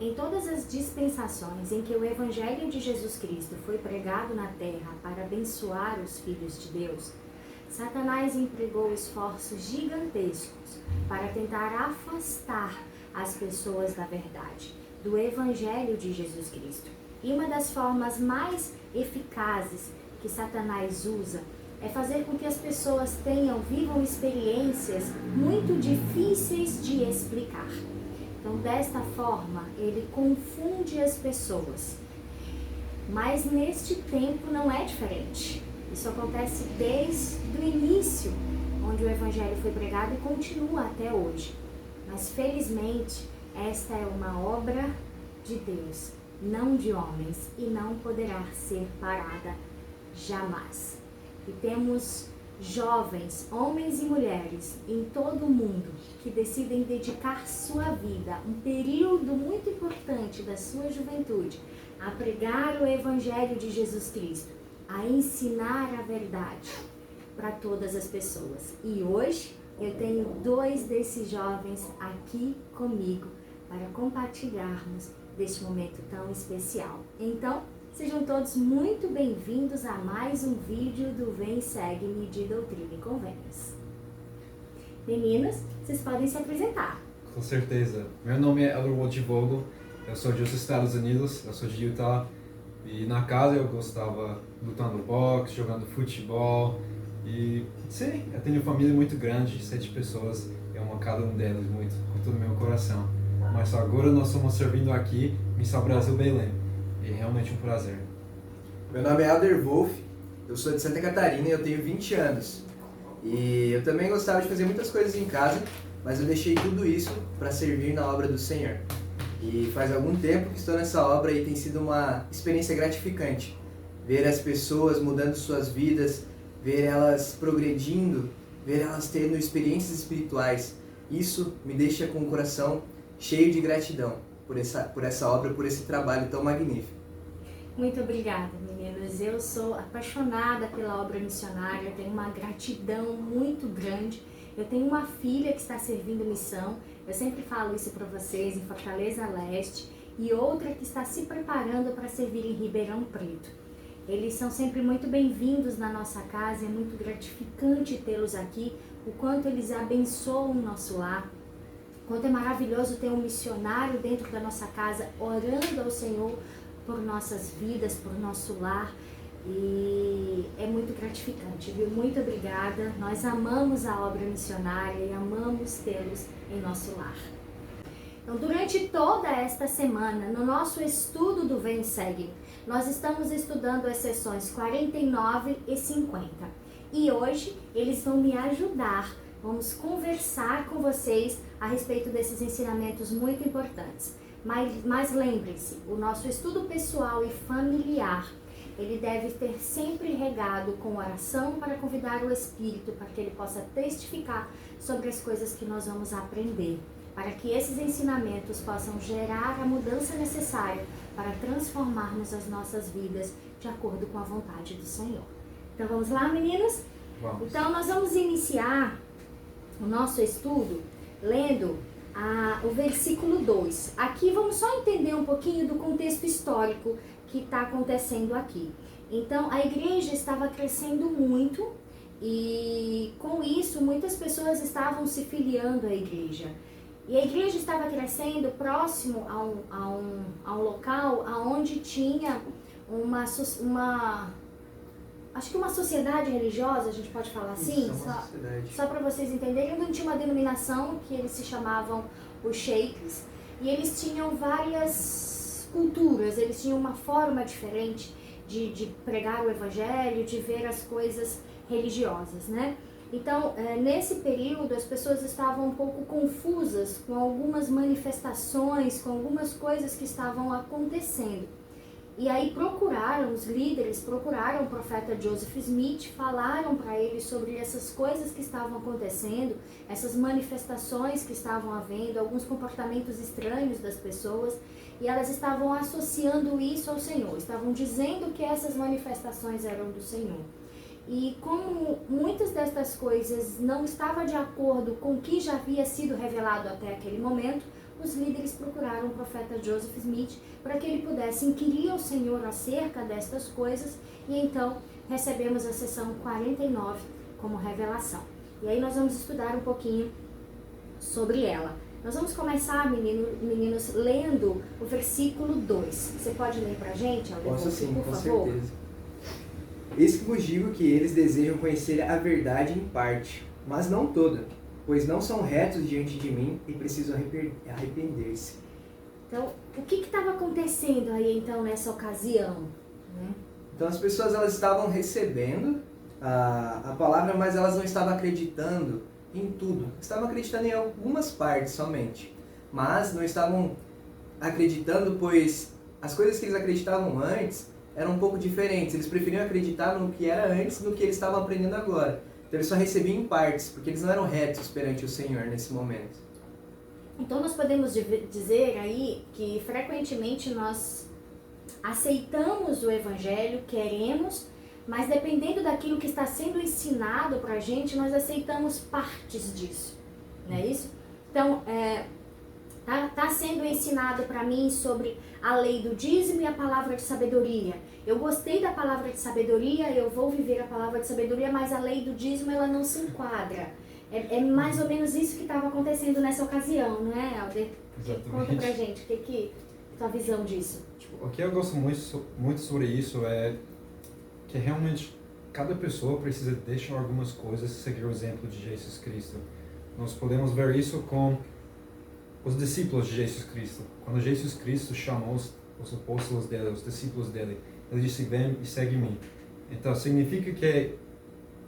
Em todas as dispensações em que o Evangelho de Jesus Cristo foi pregado na terra para abençoar os filhos de Deus, Satanás empregou esforços gigantescos para tentar afastar as pessoas da verdade, do Evangelho de Jesus Cristo. E uma das formas mais eficazes que Satanás usa é fazer com que as pessoas vivam experiências muito difíceis de explicar. Então, desta forma, ele confunde as pessoas. Mas neste tempo não é diferente. Isso acontece desde o início, onde o Evangelho foi pregado e continua até hoje. Mas, felizmente, esta é uma obra de Deus, não de homens, e não poderá ser parada jamais. E temos jovens, homens e mulheres em todo o mundo que decidem dedicar sua vida, um período muito importante da sua juventude, a pregar o Evangelho de Jesus Cristo, a ensinar a verdade para todas as pessoas. E hoje eu tenho 2 desses jovens aqui comigo para compartilharmos deste momento tão especial. Então, sejam todos muito bem-vindos a mais um vídeo do Vem Segue-me de Doutrina e Convênios. Meninos, vocês podem se apresentar. Com certeza. Meu nome é Elroy Vogel, eu sou dos Estados Unidos, eu sou de Utah. E na casa eu gostava lutando boxe, jogando futebol. E sim, eu tenho uma família muito grande, 7 pessoas. Eu amo cada um deles muito, com todo o meu coração. Mas agora nós estamos servindo aqui em Missão Brasil Belém. É realmente um prazer. Meu nome é Alder Wolf, eu sou de Santa Catarina e eu tenho 20 anos. E eu também gostava de fazer muitas coisas em casa, mas eu deixei tudo isso para servir na obra do Senhor. E faz algum tempo que estou nessa obra e tem sido uma experiência gratificante. Ver as pessoas mudando suas vidas, ver elas progredindo, ver elas tendo experiências espirituais. Isso me deixa com o coração cheio de gratidão por essa obra, por esse trabalho tão magnífico. Muito obrigada, meninos. Eu sou apaixonada pela obra missionária, tenho uma gratidão muito grande. Eu tenho uma filha que está servindo missão, eu sempre falo isso para vocês, em Fortaleza Leste, e outra que está se preparando para servir em Ribeirão Preto. Eles são sempre muito bem-vindos na nossa casa, é muito gratificante tê-los aqui, o quanto eles abençoam o nosso lar, o quanto é maravilhoso ter um missionário dentro da nossa casa, orando ao Senhor por nossas vidas, por nosso lar. E é muito gratificante, viu? Muito obrigada. Nós amamos a obra missionária e amamos tê-los em nosso lar. Então, durante toda esta semana, no nosso estudo do Vem Segue, nós estamos estudando as sessões 49 e 50. E hoje eles vão me ajudar. Vamos conversar com vocês a respeito desses ensinamentos muito importantes. Mas lembrem-se, o nosso estudo pessoal e familiar, ele deve ter sempre regado com oração para convidar o Espírito, para que ele possa testificar sobre as coisas que nós vamos aprender, para que esses ensinamentos possam gerar a mudança necessária para transformarmos as nossas vidas de acordo com a vontade do Senhor. Então vamos lá, meninos? Vamos. Então nós vamos iniciar o nosso estudo lendo o versículo 2. Aqui vamos só entender um pouquinho do contexto histórico que está acontecendo aqui. Então, a igreja estava crescendo muito e, com isso, muitas pessoas estavam se filiando à igreja. E a igreja estava crescendo próximo a um local onde tinha acho que uma sociedade religiosa, a gente pode falar assim, só para vocês entenderem, onde tinha uma denominação que eles se chamavam os sheiks, e eles tinham várias culturas, eles tinham uma forma diferente de pregar o evangelho, de ver as coisas religiosas, né? Então, nesse período, as pessoas estavam um pouco confusas com algumas manifestações, com algumas coisas que estavam acontecendo. E aí os líderes procuraram o profeta Joseph Smith, falaram para ele sobre essas coisas que estavam acontecendo, essas manifestações que estavam havendo, alguns comportamentos estranhos das pessoas, e elas estavam associando isso ao Senhor, estavam dizendo que essas manifestações eram do Senhor. E como muitas destas coisas não estavam de acordo com o que já havia sido revelado até aquele momento, os líderes procuraram o profeta Joseph Smith para que ele pudesse inquirir ao Senhor acerca destas coisas, e então recebemos a sessão 49 como revelação. E aí nós vamos estudar um pouquinho sobre ela. Nós vamos começar, meninos, lendo o versículo 2. Você pode ler pra gente, Alder? Posso sim, por com favor? certeza. Eis que vos digo que eles desejam conhecer a verdade em parte, mas não toda, pois não são retos diante de mim e precisam arrepender-se. Então, o que estava acontecendo aí então nessa ocasião, né? Então as pessoas elas estavam recebendo a palavra, mas elas não estavam acreditando em tudo. Estavam acreditando em algumas partes somente, mas não estavam acreditando, pois as coisas que eles acreditavam antes eram um pouco diferentes. Eles preferiam acreditar no que era antes do que eles estavam aprendendo agora. Então eles só recebiam em partes, porque eles não eram retos perante o Senhor nesse momento. Então nós podemos dizer aí que frequentemente nós aceitamos o Evangelho, queremos, mas dependendo daquilo que está sendo ensinado para a gente, nós aceitamos partes disso, não é isso? Então, tá sendo ensinado para mim sobre a lei do dízimo e a palavra de sabedoria. Eu gostei da palavra de sabedoria, eu vou viver a palavra de sabedoria, mas a lei do dízimo ela não se enquadra. É mais ou menos isso que estava acontecendo nessa ocasião, não é, Alder? Exatamente. Conta pra gente, que tua visão disso? O que eu gosto muito sobre isso é que realmente cada pessoa precisa deixar algumas coisas seguir o exemplo de Jesus Cristo. Nós podemos ver isso com os discípulos de Jesus Cristo. Quando Jesus Cristo chamou os apóstolos dele, os discípulos dele, ele disse: vem e segue-me. Então significa que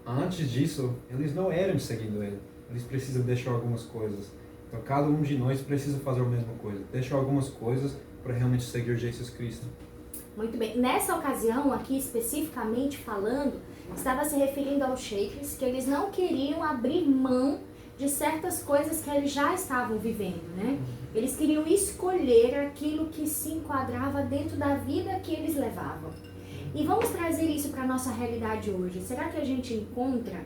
antes disso, eles não eram seguindo ele. Eles precisam deixar algumas coisas. Então cada um de nós precisa fazer a mesma coisa. Deixar algumas coisas para realmente seguir Jesus Cristo. Muito bem. Nessa ocasião, aqui especificamente falando, estava se referindo aos sheikhs, que eles não queriam abrir mão de certas coisas que eles já estavam vivendo, né? Eles queriam escolher aquilo que se enquadrava dentro da vida que eles levavam. E vamos trazer isso para a nossa realidade hoje. Será que a gente encontra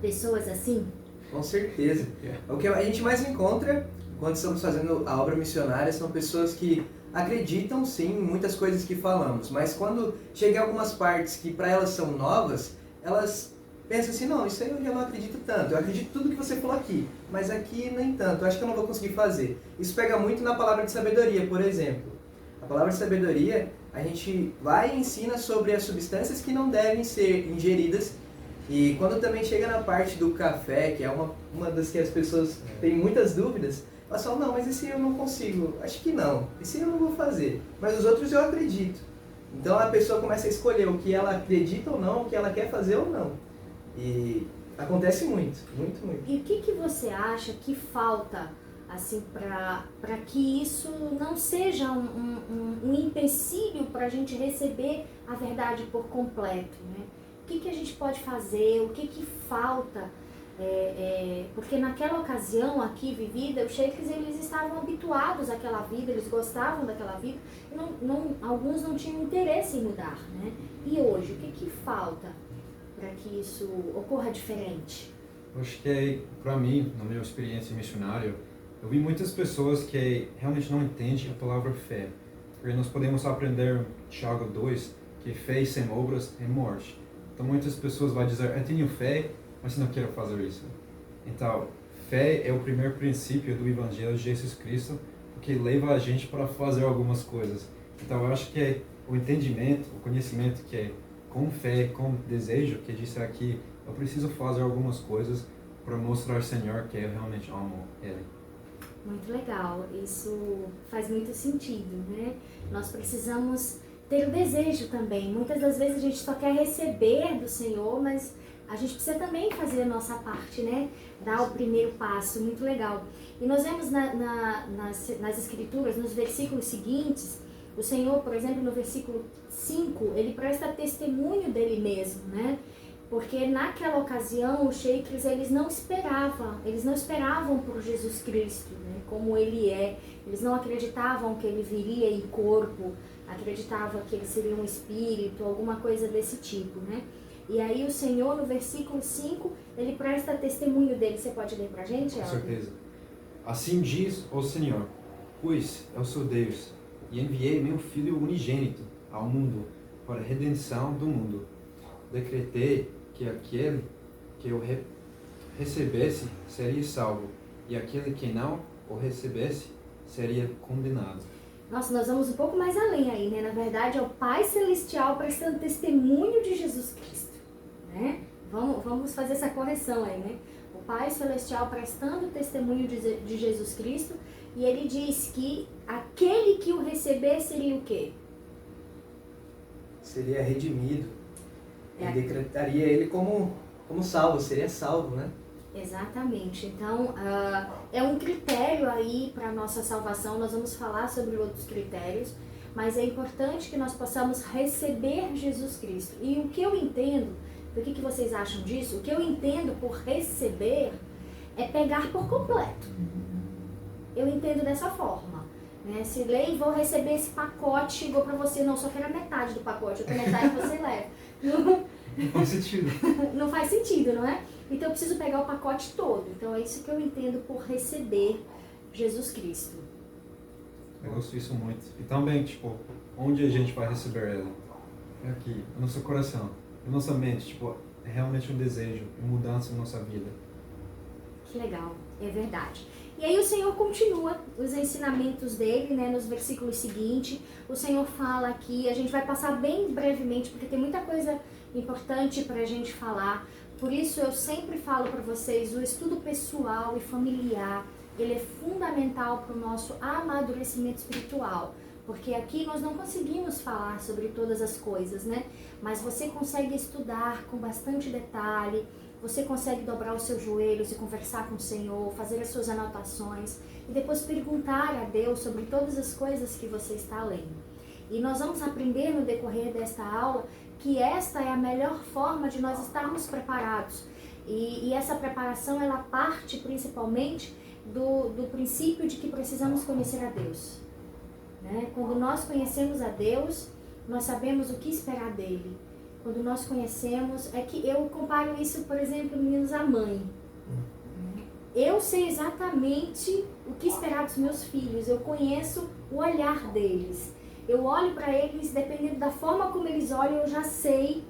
pessoas assim? Com certeza. O que a gente mais encontra quando estamos fazendo a obra missionária são pessoas que acreditam sim em muitas coisas que falamos, mas quando chega em algumas partes que para elas são novas, elas pensam assim: não, isso aí eu já não acredito tanto, eu acredito tudo que você falou aqui, mas aqui nem tanto, eu acho que eu não vou conseguir fazer. Isso pega muito na palavra de sabedoria, por exemplo. A palavra de sabedoria, a gente vai e ensina sobre as substâncias que não devem ser ingeridas, e quando também chega na parte do café, que é uma das que as pessoas têm muitas dúvidas, elas falam: não, mas esse eu não consigo, acho que não, esse eu não vou fazer, mas os outros eu acredito. Então a pessoa começa a escolher o que ela acredita ou não, o que ela quer fazer ou não. E acontece muito, muito, muito. E o que você acha que falta assim para que isso não seja um empecilho para a gente receber a verdade por completo, né? O que a gente pode fazer, o que falta? Porque naquela ocasião aqui vivida, os sheikhs eles estavam habituados àquela vida, eles gostavam daquela vida, e alguns não tinham interesse em mudar, né? E hoje, o que falta para que isso ocorra diferente? Eu acho que, para mim, na minha experiência missionária, eu vi muitas pessoas que realmente não entendem a palavra fé. Porque nós podemos aprender em Tiago 2 que fé sem obras é morte. Então muitas pessoas vão dizer: eu tenho fé, mas não quero fazer isso. Então, fé é o primeiro princípio do Evangelho de Jesus Cristo, porque leva a gente para fazer algumas coisas. Então eu acho que o entendimento, o conhecimento que é com fé, com desejo, que disse aqui, eu preciso fazer algumas coisas para mostrar ao Senhor que eu realmente amo Ele. Muito legal, isso faz muito sentido, né? Nós precisamos ter o desejo também. Muitas das vezes a gente só quer receber do Senhor, mas a gente precisa também fazer a nossa parte, né? Dar o primeiro passo, muito legal. E nós vemos nas Escrituras, nos versículos seguintes, o Senhor, por exemplo, no versículo 5, ele presta testemunho dele mesmo, né? Porque naquela ocasião os sheikhs eles não esperavam por Jesus Cristo, né? Como ele é. Eles não acreditavam que ele viria em corpo, acreditavam que ele seria um espírito, alguma coisa desse tipo, né? E aí o Senhor, no versículo 5, ele presta testemunho dele. Você pode ler pra gente, Com Alder? certeza. Assim diz o Senhor, pois eu sou Deus, e enviei meu Filho unigênito ao mundo para a redenção do mundo. Decretei que aquele que o recebesse seria salvo, e aquele que não o recebesse seria condenado. Nossa, nós vamos um pouco mais além aí, né? Na verdade, é o Pai Celestial prestando testemunho de Jesus Cristo, né? Vamos fazer essa correção aí, né? O Pai Celestial prestando testemunho de Jesus Cristo, e ele diz que aquele que o receber seria o quê? Seria redimido. Ele decretaria ele como salvo, seria salvo, né? Exatamente. Então, é um critério aí para a nossa salvação. Nós vamos falar sobre outros critérios, mas é importante que nós possamos receber Jesus Cristo. E o que eu entendo, o que vocês acham disso? O que eu entendo por receber é pegar por completo. Eu entendo dessa forma, né? Se lei, vou receber esse pacote, chegou para você, não, só quero a metade do pacote, outra metade você leva. Não faz sentido. Não faz sentido, não é? Então eu preciso pegar o pacote todo. Então é isso que eu entendo por receber Jesus Cristo. Eu gosto disso muito. E também, tipo, onde a gente vai receber Ele? É aqui, no nosso coração, na nossa mente, tipo, é realmente um desejo, uma mudança na nossa vida. Que legal, é verdade. E aí o Senhor continua os ensinamentos dele, né, nos versículos seguintes. O Senhor fala aqui, a gente vai passar bem brevemente, porque tem muita coisa importante para a gente falar. Por isso eu sempre falo para vocês, o estudo pessoal e familiar, ele é fundamental para o nosso amadurecimento espiritual. Porque aqui nós não conseguimos falar sobre todas as coisas, né? Mas você consegue estudar com bastante detalhe, você consegue dobrar os seus joelhos e conversar com o Senhor, fazer as suas anotações e depois perguntar a Deus sobre todas as coisas que você está lendo. E nós vamos aprender no decorrer desta aula que esta é a melhor forma de nós estarmos preparados. E essa preparação, ela parte principalmente do princípio de que precisamos conhecer a Deus. Né? Quando nós conhecemos a Deus, nós sabemos o que esperar dele. Quando nós conhecemos, é que eu comparo isso, por exemplo, meninos, à mãe. Eu sei exatamente o que esperar dos meus filhos, eu conheço o olhar deles. Eu olho para eles, dependendo da forma como eles olham, eu já sei.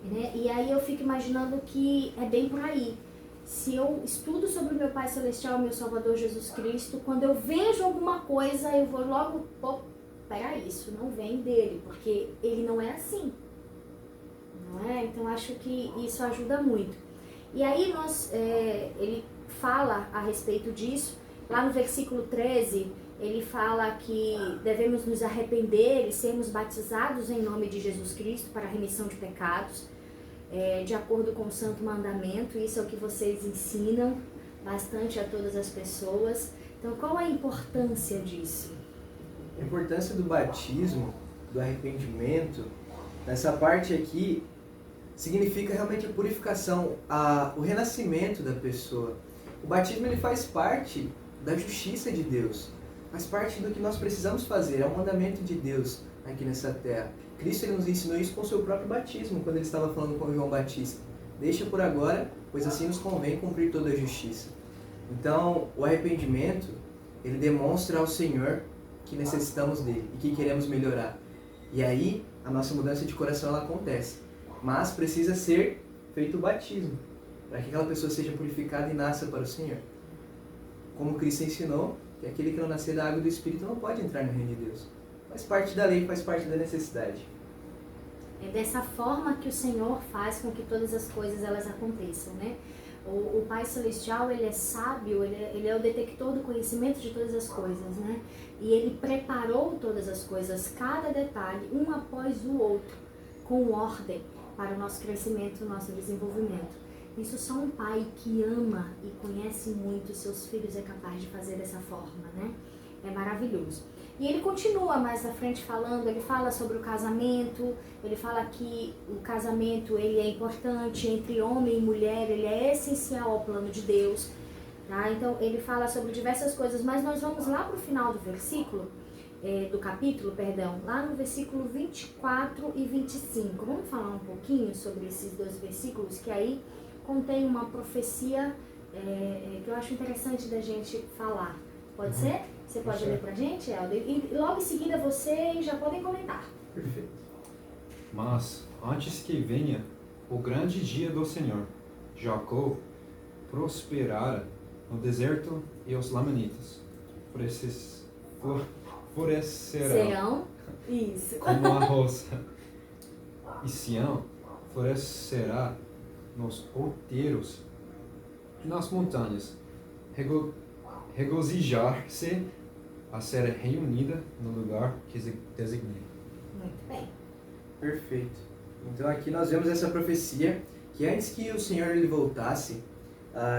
Né? E aí eu fico imaginando que é bem por aí. Se eu estudo sobre o meu Pai Celestial, meu Salvador Jesus Cristo, quando eu vejo alguma coisa, eu vou logo, peraí, isso não vem dele, porque ele não é assim. Não é? Então acho que isso ajuda muito. E aí ele fala a respeito disso, lá no versículo 13, ele fala que devemos nos arrepender e sermos batizados em nome de Jesus Cristo para a remissão de pecados, de acordo com o santo mandamento. Isso é o que vocês ensinam bastante a todas as pessoas. Então qual a importância disso? A importância do batismo, do arrependimento, nessa parte aqui, significa realmente a purificação, o renascimento da pessoa. O batismo ele faz parte da justiça de Deus, faz parte do que nós precisamos fazer, é um mandamento de Deus aqui nessa terra. Cristo ele nos ensinou isso com o seu próprio batismo, quando ele estava falando com João Batista. Deixa por agora, pois assim nos convém cumprir toda a justiça. Então, o arrependimento, ele demonstra ao Senhor que necessitamos dele e que queremos melhorar. E aí, a nossa mudança de coração ela acontece. Mas precisa ser feito o batismo, para que aquela pessoa seja purificada e nasça para o Senhor. Como Cristo ensinou, que aquele que não nascer da água e do Espírito não pode entrar no reino de Deus. Faz parte da lei, faz parte da necessidade. É dessa forma que o Senhor faz com que todas as coisas elas aconteçam, né? O Pai Celestial, ele é sábio, ele é o detector do conhecimento de todas as coisas, né? E ele preparou todas as coisas, cada detalhe, um após o outro, com ordem para o nosso crescimento, o nosso desenvolvimento. Isso só um pai que ama e conhece muito os seus filhos é capaz de fazer dessa forma, né? É maravilhoso. E ele continua mais à frente falando, ele fala sobre o casamento, ele fala que o casamento ele é importante entre homem e mulher, ele é essencial ao plano de Deus, tá? Então ele fala sobre diversas coisas, mas nós vamos lá para o final do versículo, do capítulo, lá no versículo 24 e 25. Vamos falar um pouquinho sobre esses dois versículos, que aí contém uma profecia que eu acho interessante da gente falar. Pode Uhum. ser? Você pode Pode ler ser. pra gente, Helder? E logo em seguida vocês já podem comentar. Perfeito. Mas, antes que venha o grande dia do Senhor, Jacó prosperara no deserto e os lamanitas florescerão Serão? Isso. como a roça. E Sião florescerá nos outeiros e nas montanhas. Regozijar-se a ser reunida no lugar que designei. Muito bem. Perfeito. Então aqui nós vemos essa profecia que antes que o Senhor ele voltasse,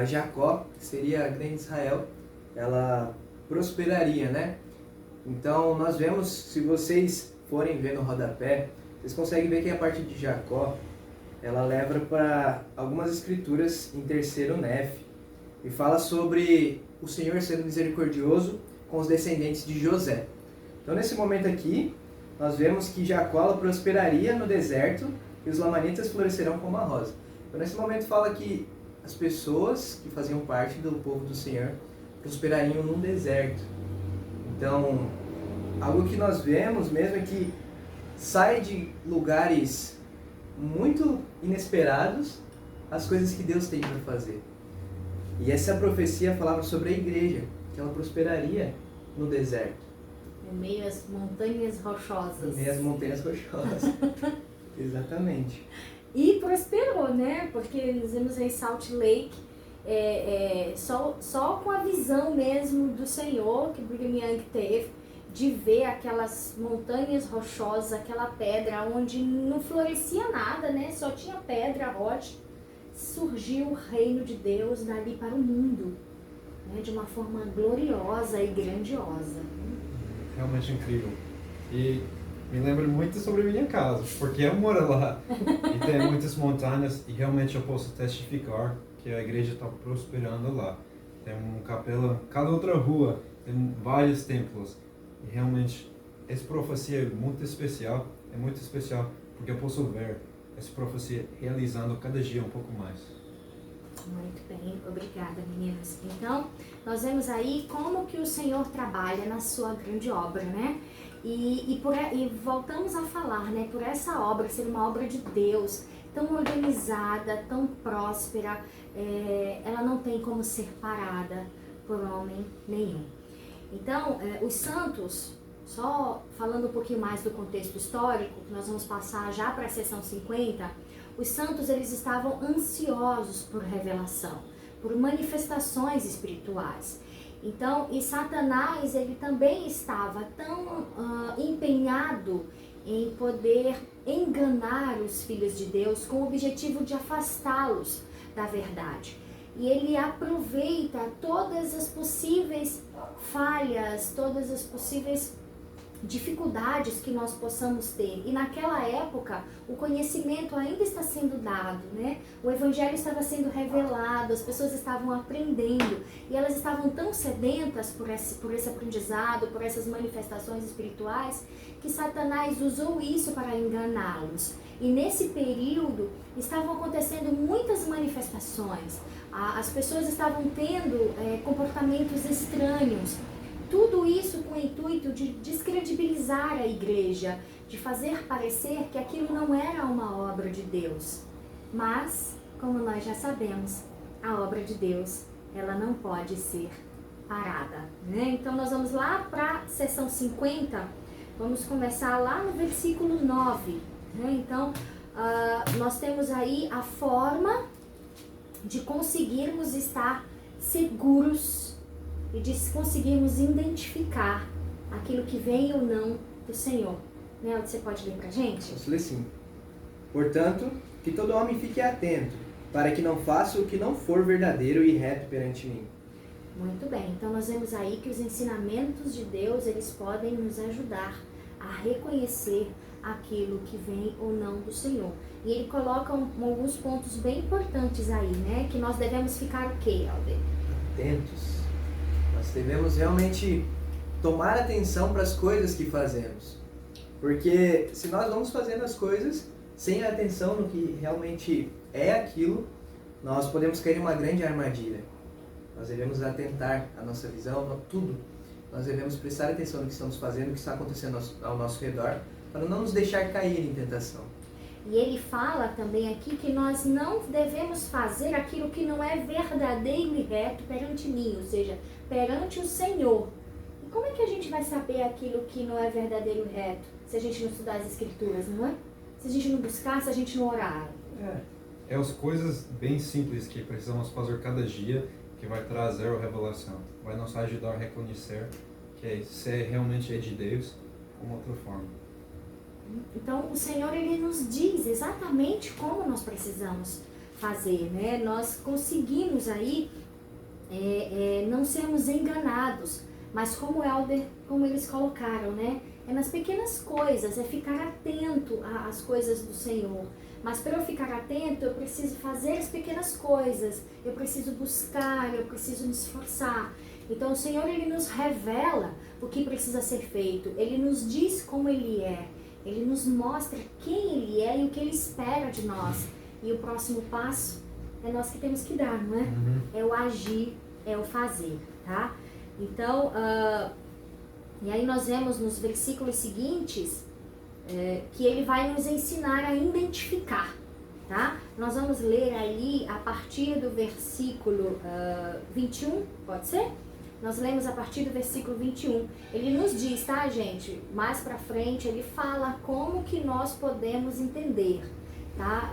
Jacó, que seria a grande Israel, ela prosperaria, né? Então nós vemos, se vocês forem ver no rodapé, vocês conseguem ver que a parte de Jacó, ela leva para algumas escrituras em terceiro Nef e fala sobre o Senhor sendo misericordioso com os descendentes de José. Então nesse momento aqui, nós vemos que Jacó ela prosperaria no deserto e os lamanitas florescerão como a rosa. Então nesse momento fala que as pessoas que faziam parte do povo do Senhor prosperariam num deserto. Então, algo que nós vemos mesmo é que sai de lugares muito inesperados as coisas que Deus tem para fazer. E essa profecia falava sobre a igreja, que ela prosperaria no deserto. Em meio às montanhas rochosas. Em meio às montanhas rochosas. Exatamente. E prosperou, né? Porque nós vemos aí Salt Lake, só com a visão mesmo do Senhor que Brigham Young teve, de ver aquelas montanhas rochosas, aquela pedra onde não florescia nada, né? Só tinha pedra, rocha. Surgiu o reino de Deus dali para o mundo, né? De uma forma gloriosa e grandiosa. Realmente incrível. E me lembra muito sobre a minha casa, porque eu moro lá e tem muitas montanhas e realmente eu posso testificar que a igreja está prosperando lá. Tem um capela, cada outra rua tem vários templos e realmente essa profecia é muito especial porque eu posso ver essa profecia realizando cada dia um pouco mais. Muito bem, obrigada, meninas. Então, nós vemos aí como que o Senhor trabalha na sua grande obra, né? E voltamos a falar, né? Por essa obra ser uma obra de Deus, tão organizada, tão próspera, ela não tem como ser parada por homem nenhum. Então, os santos, só falando um pouquinho mais do contexto histórico, nós vamos passar já para a seção 50, os santos eles estavam ansiosos por revelação, por manifestações espirituais. Então, e Satanás ele também estava tão empenhado em poder enganar os filhos de Deus com o objetivo de afastá-los da verdade. E ele aproveita todas as possíveis falhas, todas as possíveis dificuldades que nós possamos ter. E naquela época, o conhecimento ainda está sendo dado, né? O evangelho estava sendo revelado, as pessoas estavam aprendendo e elas estavam tão sedentas por esse aprendizado, por essas manifestações espirituais, que Satanás usou isso para enganá-los. E nesse período estavam acontecendo muitas manifestações. As pessoas estavam tendo comportamentos estranhos. Tudo isso com o intuito de descredibilizar a igreja, de fazer parecer que aquilo não era uma obra de Deus. Mas, como nós já sabemos, a obra de Deus, ela não pode ser parada, né? Então nós vamos lá para a seção 50, vamos começar lá no versículo 9, né? Então, nós temos aí a forma de conseguirmos estar seguros e de conseguirmos identificar aquilo que vem ou não do Senhor. Né? Você pode ler pra gente? Posso ler sim. Portanto, que todo homem fique atento, para que não faça o que não for verdadeiro e reto perante mim. Muito bem, então nós vemos aí que os ensinamentos de Deus, eles podem nos ajudar a reconhecer aquilo que vem ou não do Senhor. E ele coloca alguns pontos bem importantes aí, né? Que nós devemos ficar o quê, Helder? Atentos. Nós devemos realmente tomar atenção para as coisas que fazemos. Porque se nós vamos fazendo as coisas sem atenção no que realmente é aquilo, nós podemos cair em uma grande armadilha. nós devemos atentar à nossa visão, tudo. Nós devemos prestar atenção no que estamos fazendo, no que está acontecendo ao nosso redor, para não nos deixar cair em tentação. E ele fala também aqui que nós não devemos fazer aquilo que não é verdadeiro e reto perante mim, ou seja, perante o Senhor. E como é que a gente vai saber aquilo que não é verdadeiro e reto? Se a gente não estudar as Escrituras, não é? Se a gente não buscar, se a gente não orar. É as coisas bem simples que precisamos fazer cada dia que vai trazer a revelação. Vai nos ajudar a reconhecer que se realmente é de Deus, como outra forma. Então, o Senhor, ele nos diz exatamente como nós precisamos fazer, né? Nós conseguimos aí não sermos enganados, mas como eles colocaram, né? É nas pequenas coisas, é ficar atento às coisas do Senhor. Mas para eu ficar atento, eu preciso fazer as pequenas coisas, eu preciso buscar, eu preciso me esforçar. Então, o Senhor, ele nos revela o que precisa ser feito, ele nos diz como ele é. Ele nos mostra quem ele é e o que ele espera de nós. E o próximo passo é nós que temos que dar, não é? É o agir, é o fazer, tá? Então, e aí nós vemos nos versículos seguintes que ele vai nos ensinar a identificar, tá? Nós vamos ler aí a partir do versículo 21, pode ser? Nós lemos a partir do versículo 21. Ele nos diz, tá, gente? Mais pra frente, ele fala como que nós podemos entender, tá?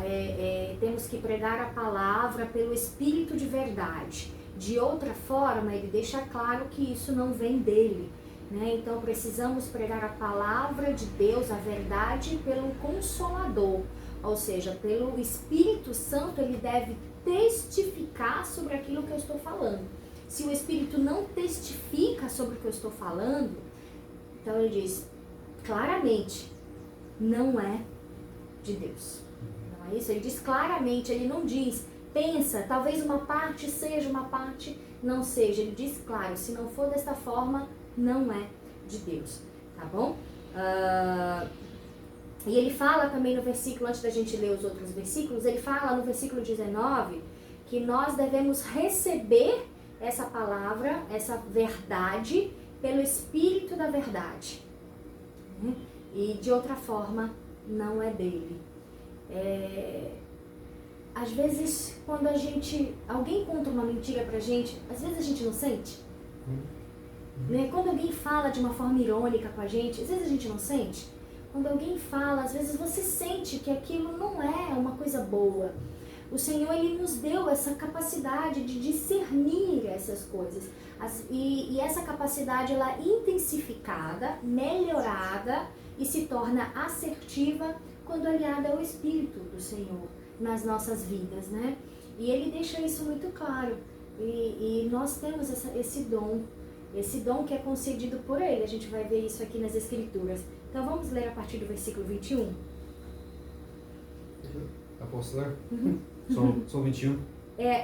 Temos que pregar a palavra pelo Espírito de verdade. De outra forma, ele deixa claro que isso não vem dele, né? Então, precisamos pregar a palavra de Deus, a verdade, pelo Consolador. Ou seja, pelo Espírito Santo, ele deve testificar sobre aquilo que eu estou falando. Se o Espírito não testifica sobre o que eu estou falando, então ele diz claramente, não é de Deus. Não é isso? Ele diz claramente, ele não diz, pensa, talvez uma parte seja, uma parte não seja. Ele diz claro, se não for desta forma, não é de Deus. Tá bom? E ele fala também no versículo, antes da gente ler os outros versículos, ele fala no versículo 19 que nós devemos receber essa palavra, essa verdade, pelo Espírito da verdade. E de outra forma, não é dele. Às vezes, quando alguém conta uma mentira pra gente, às vezes a gente não sente. Né? Quando alguém fala de uma forma irônica com a gente, às vezes a gente não sente. Quando alguém fala, às vezes você sente que aquilo não é uma coisa boa. O Senhor, ele nos deu essa capacidade de discernir essas coisas. E essa capacidade, ela é intensificada, melhorada e se torna assertiva quando aliada ao Espírito do Senhor nas nossas vidas, né? E ele deixa isso muito claro. E nós temos esse dom que é concedido por ele. A gente vai ver isso aqui nas Escrituras. Então vamos ler a partir do versículo 21. Posso ler? Só o 21?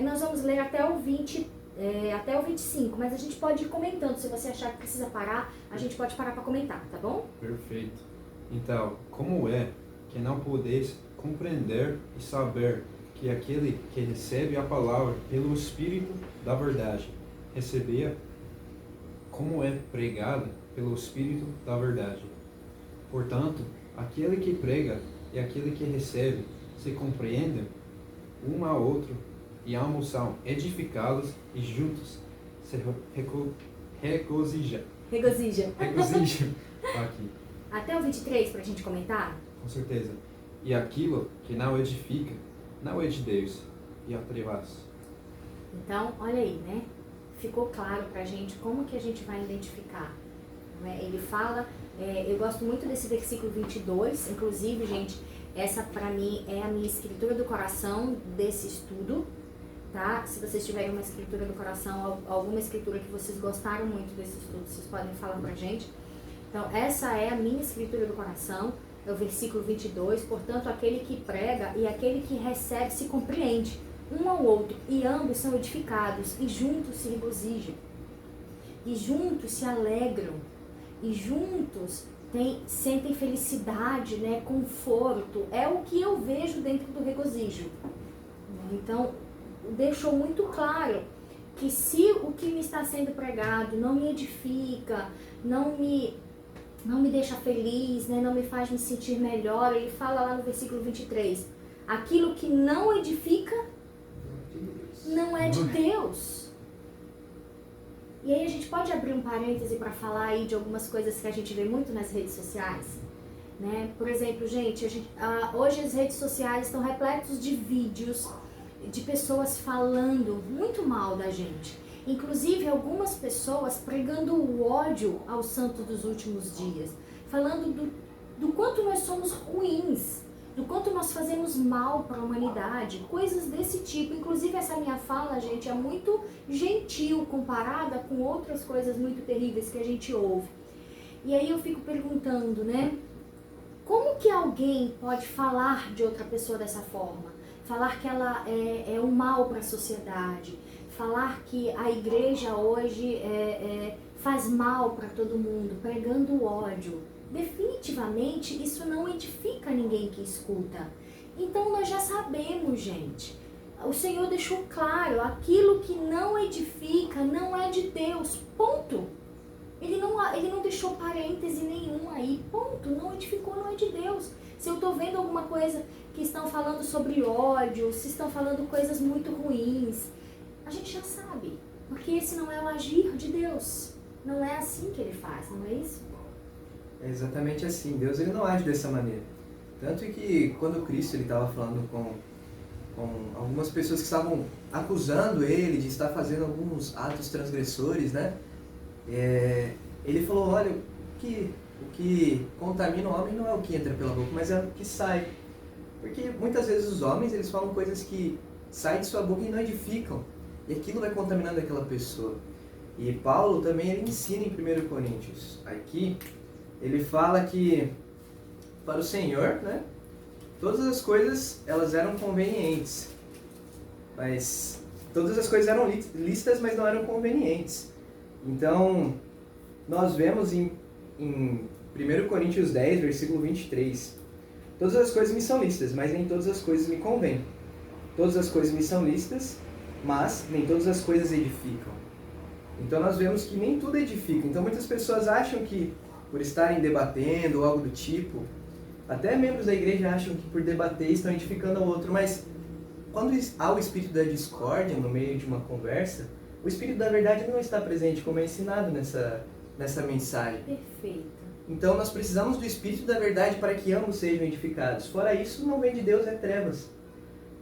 Nós vamos ler até o 25, mas a gente pode ir comentando. Se você achar que precisa parar, a gente pode parar para comentar, tá bom? Perfeito. Então, como é que não podeis compreender e saber que aquele que recebe a palavra pelo Espírito da verdade, recebia como é pregada pelo Espírito da verdade? Portanto, aquele que prega e aquele que recebe se compreendem um ao outro, e ambos são edificados e juntos se regozijam. Aqui. Até o 23 para a gente comentar? Com certeza. E aquilo que não edifica, não é de Deus, e atrevas. Então, olha aí, né? Ficou claro pra gente como que a gente vai identificar. Né? Ele fala, eu gosto muito desse versículo 22, inclusive, gente, essa pra mim é a minha escritura do coração desse estudo, tá? Se vocês tiverem uma escritura do coração, alguma escritura que vocês gostaram muito desse estudo, vocês podem falar pra gente. Então, essa é a minha escritura do coração, é o versículo 22, portanto, aquele que prega e aquele que recebe se compreende um ao outro, e ambos são edificados, e juntos se regozijam, e juntos se alegram, e juntos sentem felicidade, né, conforto. É o que eu vejo dentro do regozijo. Então, deixou muito claro que se o que me está sendo pregado não me edifica, não me deixa feliz, né, não me faz me sentir melhor, ele fala lá no versículo 23, aquilo que não edifica não é de Deus. E aí a gente pode abrir um parêntese para falar aí de algumas coisas que a gente vê muito nas redes sociais, né? Por exemplo, gente, hoje as redes sociais estão repletas de vídeos de pessoas falando muito mal da gente. Inclusive algumas pessoas pregando o ódio aos santos dos últimos dias, falando do quanto nós somos ruins, do quanto nós fazemos mal para a humanidade, coisas desse tipo. Inclusive essa minha fala, gente, é muito gentil comparada com outras coisas muito terríveis que a gente ouve. E aí eu fico perguntando, né? Como que alguém pode falar de outra pessoa dessa forma? Falar que ela é um mal para a sociedade, falar que a igreja hoje faz mal para todo mundo, pregando ódio. Definitivamente isso não edifica ninguém que escuta. Então nós já sabemos, gente. O Senhor deixou claro, aquilo que não edifica não é de Deus, ponto. Ele não deixou parêntese nenhum aí, ponto. Não edificou, não é de Deus. Se eu estou vendo alguma coisa que estão falando sobre ódio, se estão falando coisas muito ruins, a gente já sabe, porque esse não é o agir de Deus. Não é assim que ele faz, não é isso? É exatamente assim. Deus ele não age dessa maneira. Tanto que quando Cristo estava falando com algumas pessoas que estavam acusando ele de estar fazendo alguns atos transgressores, né? Ele falou, olha, o que contamina o homem não é o que entra pela boca, mas é o que sai. Porque muitas vezes os homens eles falam coisas que saem de sua boca e não edificam. E aquilo vai contaminando aquela pessoa. E Paulo também ele ensina em 1 Coríntios. Aqui ele fala que para o Senhor, né, todas as coisas elas eram convenientes. Mas todas as coisas eram lícitas, mas não eram convenientes. Então, nós vemos em 1 Coríntios 10, versículo 23. Todas as coisas me são lícitas, mas nem todas as coisas me convêm. Todas as coisas me são lícitas, mas nem todas as coisas edificam. Então nós vemos que nem tudo edifica. Então muitas pessoas acham que por estarem debatendo ou algo do tipo, até membros da igreja acham que por debater estão edificando ao outro, mas quando há o espírito da discórdia no meio de uma conversa, o espírito da verdade não está presente, como é ensinado nessa mensagem. Perfeito. Então nós precisamos do espírito da verdade para que ambos sejam edificados. Fora isso, não vem de Deus, é trevas.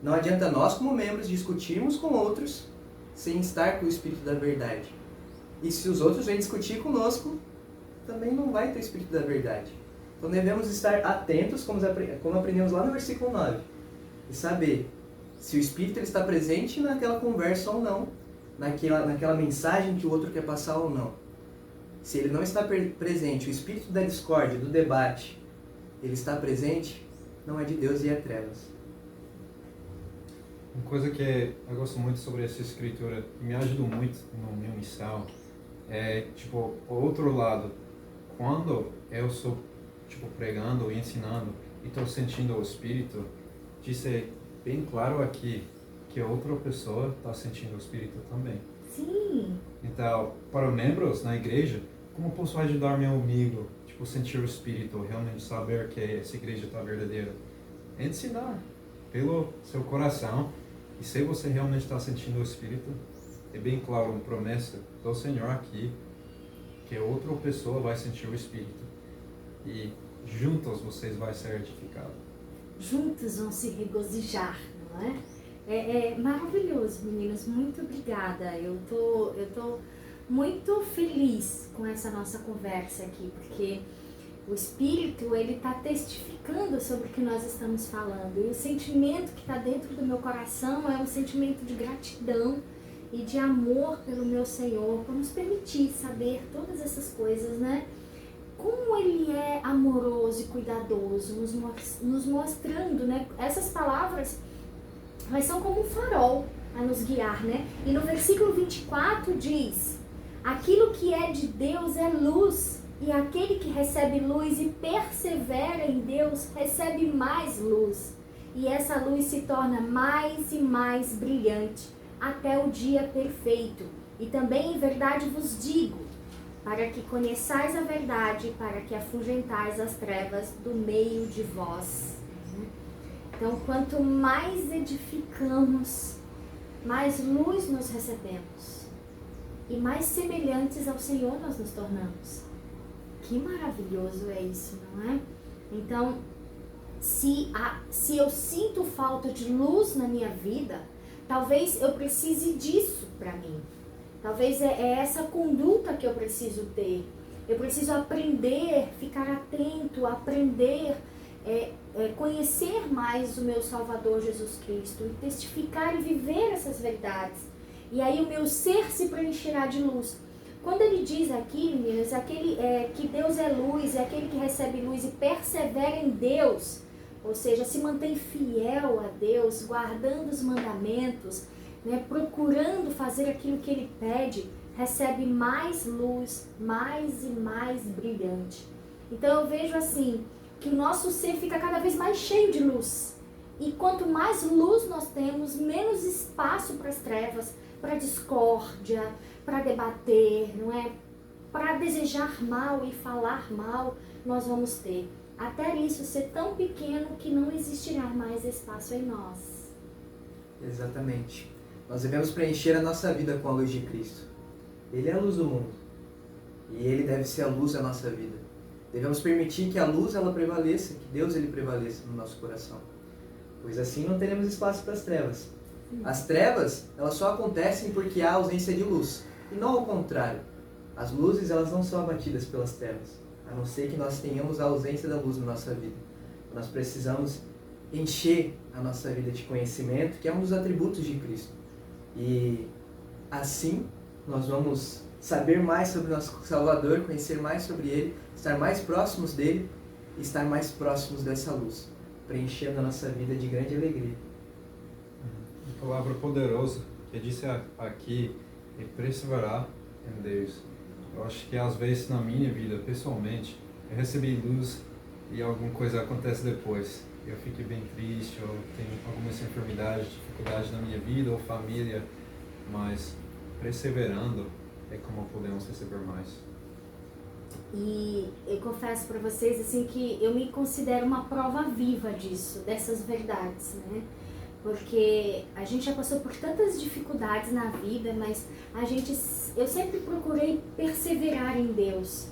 Não adianta nós, como membros, discutirmos com outros sem estar com o espírito da verdade. E se os outros vêm discutir conosco, também não vai ter o espírito da verdade. Então devemos estar atentos, como aprendemos lá no versículo 9, e saber se o espírito ele está presente naquela conversa ou não, naquela mensagem que o outro quer passar ou não. Se ele não está presente, o espírito da discórdia, do debate, ele está presente, não é de Deus e é trevas. Uma coisa que eu gosto muito sobre essa escritura, que me ajudou muito na minha missão, é, tipo, o outro lado. Quando eu estou, tipo, pregando ou ensinando e estou sentindo o Espírito, de ser bem claro aqui que a outra pessoa está sentindo o Espírito também. Sim. Então, para membros na igreja, como posso ajudar meu amigo, tipo, sentir o Espírito, realmente saber que essa igreja está verdadeira? Ensinar pelo seu coração. E se você realmente está sentindo o Espírito, é bem claro uma promessa do Senhor aqui, que outra pessoa vai sentir o Espírito. E juntos vocês vão ser edificados. Juntos vão se regozijar, não é? É maravilhoso, meninos. Muito obrigada. Eu tô muito feliz com essa nossa conversa aqui, porque o Espírito, ele está testificando sobre o que nós estamos falando. E o sentimento que está dentro do meu coração é um sentimento de gratidão e de amor pelo meu Senhor, por nos permitir saber todas essas coisas, né? Como Ele é amoroso e cuidadoso, nos mostrando, né? Essas palavras, elas são como um farol a nos guiar, né? E no versículo 24 diz: aquilo que é de Deus é luz, e aquele que recebe luz e persevera em Deus recebe mais luz. E essa luz se torna mais e mais brilhante até o dia perfeito. E também em verdade vos digo, para que conheçais a verdade, para que afugentais as trevas do meio de vós. Então, quanto mais edificamos, mais luz nós recebemos e mais semelhantes ao Senhor nós nos tornamos. Que maravilhoso é isso, não é? Então, se eu sinto falta de luz na minha vida, talvez eu precise disso para mim. Talvez é essa conduta que eu preciso ter. Eu preciso aprender, ficar atento, aprender, conhecer mais o meu Salvador Jesus Cristo, e testificar e viver essas verdades. E aí o meu ser se preencherá de luz. Quando ele diz aqui, meninas, que Deus é luz, é aquele que recebe luz e persevera em Deus, ou seja, se mantém fiel a Deus, guardando os mandamentos, né, procurando fazer aquilo que ele pede, recebe mais luz, mais e mais brilhante. Então eu vejo assim, que o nosso ser fica cada vez mais cheio de luz. E quanto mais luz nós temos, menos espaço para as trevas, para a discórdia, para debater, não é? Para desejar mal e falar mal, nós vamos ter. Até isso ser tão pequeno que não existirá mais espaço em nós. Exatamente. Nós devemos preencher a nossa vida com a luz de Cristo. Ele é a luz do mundo. E Ele deve ser a luz da nossa vida. Devemos permitir que a luz ela prevaleça, que Deus ele prevaleça no nosso coração. Pois assim não teremos espaço para as trevas. As trevas, elas só acontecem porque há ausência de luz. E não ao contrário. As luzes, elas não são abatidas pelas trevas. A não ser que nós tenhamos a ausência da luz na nossa vida. Nós precisamos encher a nossa vida de conhecimento, que é um dos atributos de Cristo. E assim nós vamos saber mais sobre o nosso Salvador, conhecer mais sobre Ele, estar mais próximos dEle e estar mais próximos dessa luz, preenchendo a nossa vida de grande alegria. Uma palavra poderosa que disse aqui é perseverar em Deus. Eu acho que às vezes na minha vida, pessoalmente, eu recebi luz e alguma coisa acontece depois. Eu fico bem triste, ou tenho algumas enfermidades, dificuldades na minha vida ou família, mas perseverando é como podemos receber mais. E eu confesso para vocês assim que eu me considero uma prova viva disso, dessas verdades, né? Porque a gente já passou por tantas dificuldades na vida, mas eu sempre procurei perseverar em Deus.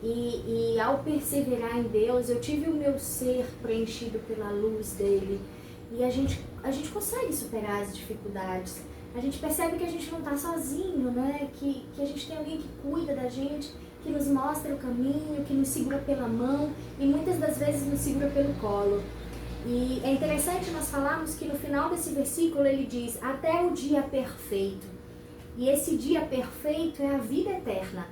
E ao perseverar em Deus, eu tive o meu ser preenchido pela luz dele. E a gente consegue superar as dificuldades. A gente percebe que a gente não está sozinho, né? Que a gente tem alguém que cuida da gente, que nos mostra o caminho, que nos segura pela mão e muitas das vezes nos segura pelo colo. E é interessante nós falarmos que no final desse versículo ele diz, até o dia perfeito. E esse dia perfeito é a vida eterna.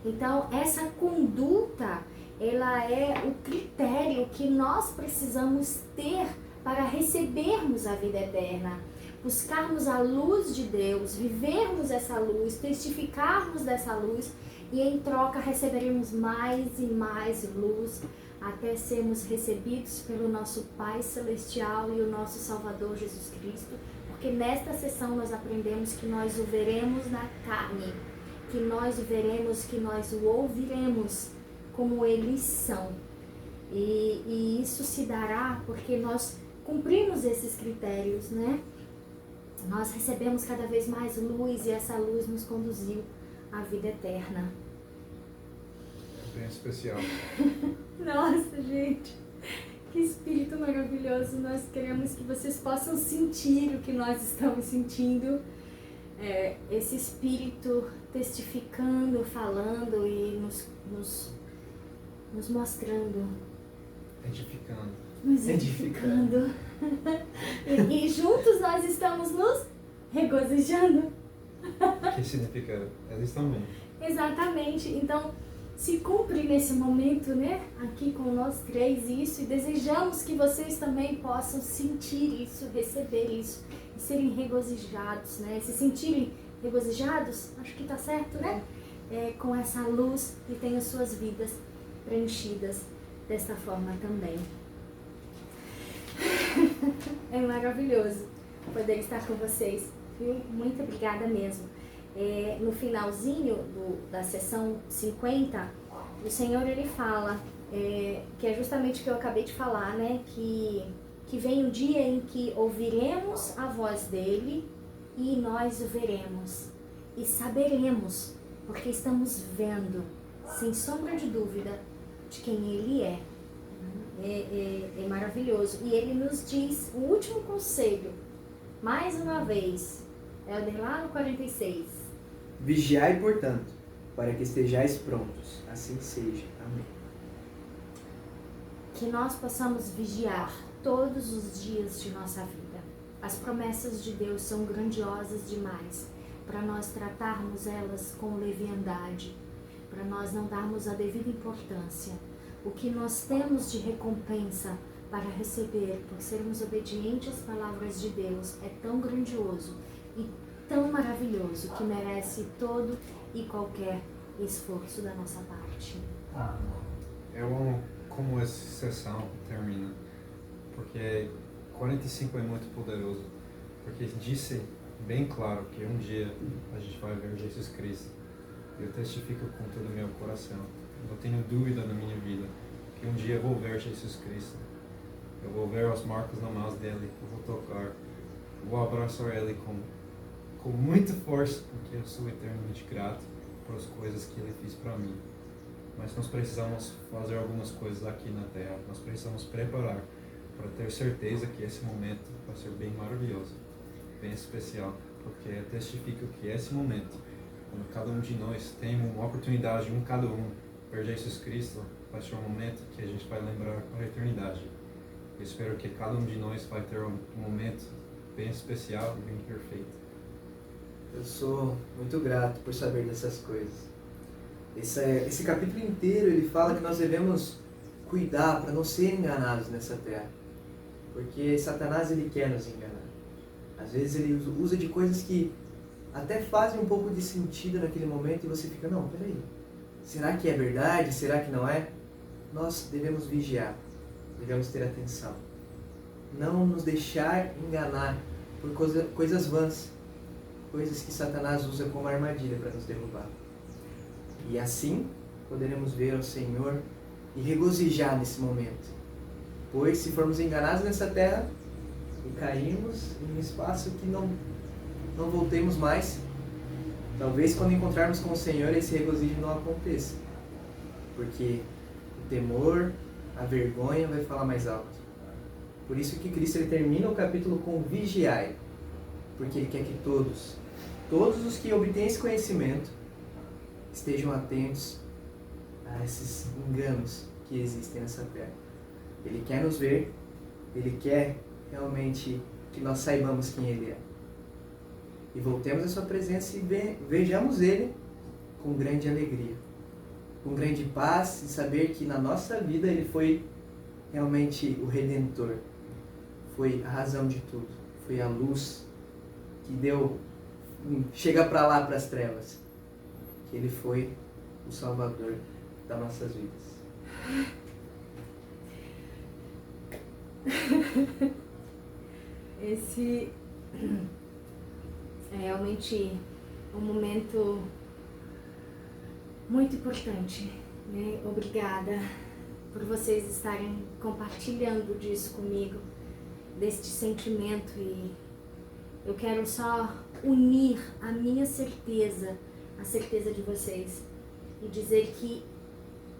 Então, essa conduta, ela é o critério que nós precisamos ter para recebermos a vida eterna. Buscarmos a luz de Deus, vivermos essa luz, testificarmos dessa luz e em troca receberemos mais e mais luz até sermos recebidos pelo nosso Pai Celestial e o nosso Salvador Jesus Cristo. Porque nesta sessão nós aprendemos que nós o veremos na carne, que nós o veremos, que nós o ouviremos como eles são. E isso se dará porque nós cumprimos esses critérios, né? Nós recebemos cada vez mais luz e essa luz nos conduziu à vida eterna. É bem especial. Nossa, gente, que espírito maravilhoso. Nós queremos que vocês possam sentir o que nós estamos sentindo. Esse espírito testificando, falando e nos mostrando. Edificando. Nos edificando. E juntos nós estamos nos regozijando. Que significa eles também. Exatamente. Então, se cumpre nesse momento, né? Aqui com nós três isso. E desejamos que vocês também possam sentir isso, receber isso. E serem regozijados, né? Se sentirem regozijados, acho que tá certo, né? Com essa luz e tenham suas vidas preenchidas desta forma também. É maravilhoso poder estar com vocês viu? Muito obrigada mesmo. No finalzinho da sessão 50, o Senhor ele fala, que é justamente o que eu acabei de falar, né? Que vem o dia em que ouviremos a voz dele e nós o veremos e saberemos, porque estamos vendo, sem sombra de dúvida, de quem ele é. É maravilhoso. E ele nos diz o último conselho, mais uma vez, lá no 46. Vigiai, portanto, para que estejais prontos. Assim seja. Amém. Que nós possamos vigiar todos os dias de nossa vida. As promessas de Deus são grandiosas demais para nós tratarmos elas com leviandade, para nós não darmos a devida importância. O que nós temos de recompensa para receber por sermos obedientes às palavras de Deus é tão grandioso e tão maravilhoso que merece todo e qualquer esforço da nossa parte. Eu amo como essa sessão termina, porque 45 é muito poderoso, porque disse bem claro que um dia a gente vai ver Jesus Cristo. Eu testifico com todo o meu coração, não tenho dúvida na minha vida que um dia eu vou ver Jesus Cristo. Eu vou ver as marcas nas mãos dele, eu vou tocar, eu vou abraçar ele com muita força, porque eu sou eternamente grato por as coisas que ele fez para mim. Mas nós precisamos fazer algumas coisas aqui na Terra, nós precisamos preparar para ter certeza que esse momento vai ser bem maravilhoso, bem especial, porque eu testifico que esse momento, quando cada um de nós tem uma oportunidade, cada um, ver Jesus Cristo, vai ser um momento que a gente vai lembrar para a eternidade. Eu espero que cada um de nós vai ter um momento bem especial e bem perfeito. Eu sou muito grato por saber dessas coisas. Esse capítulo inteiro ele fala que nós devemos cuidar para não ser enganados nessa terra. Porque Satanás ele quer nos enganar. Às vezes ele usa de coisas que até fazem um pouco de sentido naquele momento e você fica, não, peraí, será que é verdade? Será que não é? Nós devemos vigiar, devemos ter atenção. Não nos deixar enganar por coisas vãs, coisas que Satanás usa como armadilha para nos derrubar. E assim poderemos ver ao Senhor e regozijar nesse momento. Pois se formos enganados nessa terra e cairmos em um espaço que não voltemos mais, talvez quando encontrarmos com o Senhor esse regozijo não aconteça. Porque o temor, a vergonha vai falar mais alto. Por isso que Cristo ele termina o capítulo com vigiai. Porque Ele quer que todos os que obtêm esse conhecimento estejam atentos a esses enganos que existem nessa terra. Ele quer nos ver, Ele quer realmente que nós saibamos quem Ele é. E voltemos à sua presença e vejamos Ele com grande alegria, com grande paz, e saber que na nossa vida Ele foi realmente o Redentor, foi a razão de tudo, foi a luz que chega para lá, para as trevas, que Ele foi o Salvador das nossas vidas. Esse é realmente um momento muito importante, né? Obrigada por vocês estarem compartilhando disso comigo, deste sentimento, e eu quero só unir a minha certeza, a certeza de vocês, e dizer que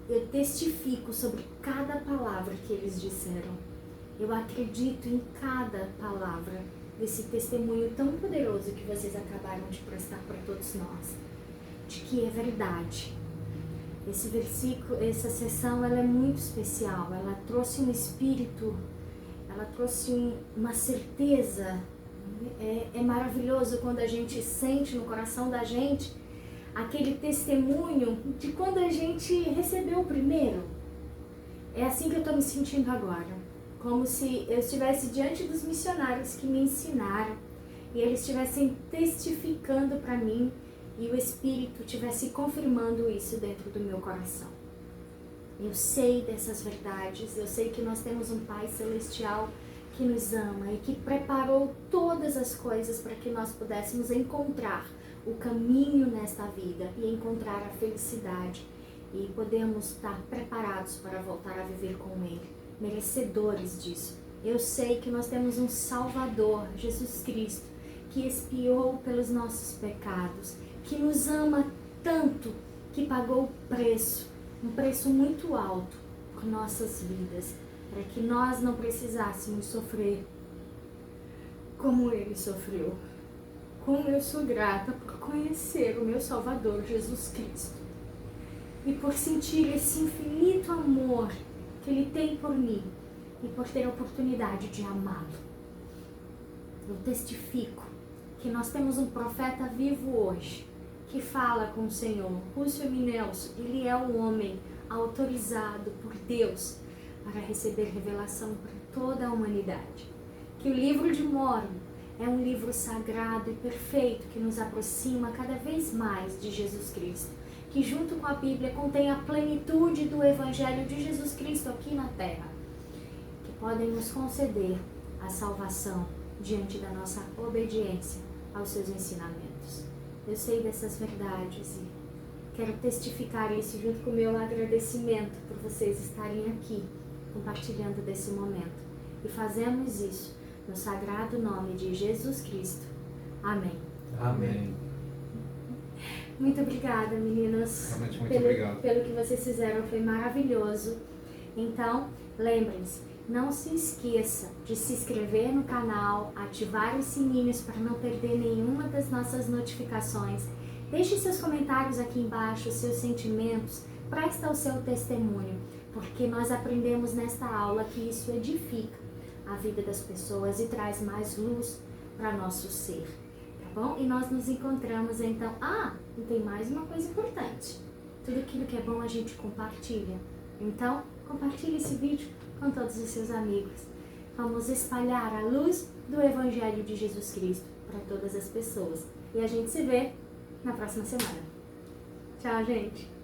eu testifico sobre cada palavra que eles disseram. Eu acredito em cada palavra desse testemunho tão poderoso que vocês acabaram de prestar para todos nós, de que é verdade. Esse versículo, essa sessão, ela é muito especial. Ela trouxe um espírito, ela trouxe uma certeza. É maravilhoso quando a gente sente no coração da gente aquele testemunho de quando a gente recebeu o primeiro. É assim que eu estou me sentindo agora. Como se eu estivesse diante dos missionários que me ensinaram e eles estivessem testificando para mim e o Espírito estivesse confirmando isso dentro do meu coração. Eu sei dessas verdades, eu sei que nós temos um Pai Celestial que que nos ama e que preparou todas as coisas para que nós pudéssemos encontrar o caminho nesta vida e encontrar a felicidade e podemos estar preparados para voltar a viver com Ele, merecedores disso. Eu sei que nós temos um Salvador, Jesus Cristo, que expiou pelos nossos pecados, que nos ama tanto, que pagou o preço, um preço muito alto por nossas vidas, para que nós não precisássemos sofrer como Ele sofreu. Como eu sou grata por conhecer o meu Salvador, Jesus Cristo, e por sentir esse infinito amor que Ele tem por mim e por ter a oportunidade de amá-lo. Eu testifico que nós temos um profeta vivo hoje, que fala com o Senhor. Rússio Minelso, ele é um homem autorizado por Deus para receber revelação para toda a humanidade. Que o livro de Mórmon é um livro sagrado e perfeito que nos aproxima cada vez mais de Jesus Cristo, que junto com a Bíblia contém a plenitude do Evangelho de Jesus Cristo aqui na Terra, que podem nos conceder a salvação diante da nossa obediência aos seus ensinamentos. Eu sei dessas verdades e quero testificar isso junto com o meu agradecimento por vocês estarem aqui compartilhando desse momento. E fazemos isso no sagrado nome de Jesus Cristo. Amém. Amém. Muito obrigada, meninas. Realmente muito obrigado. Pelo que vocês fizeram, foi maravilhoso. Então, lembrem-se, não se esqueça de se inscrever no canal, ativar os sininhos para não perder nenhuma das nossas notificações. Deixe seus comentários aqui embaixo, seus sentimentos, presta o seu testemunho, porque nós aprendemos nesta aula que isso edifica a vida das pessoas e traz mais luz para nosso ser, tá bom? E nós nos encontramos então. E tem mais uma coisa importante. Tudo aquilo que é bom a gente compartilha. Então, compartilhe esse vídeo com todos os seus amigos. Vamos espalhar a luz do Evangelho de Jesus Cristo para todas as pessoas. E a gente se vê na próxima semana. Tchau, gente!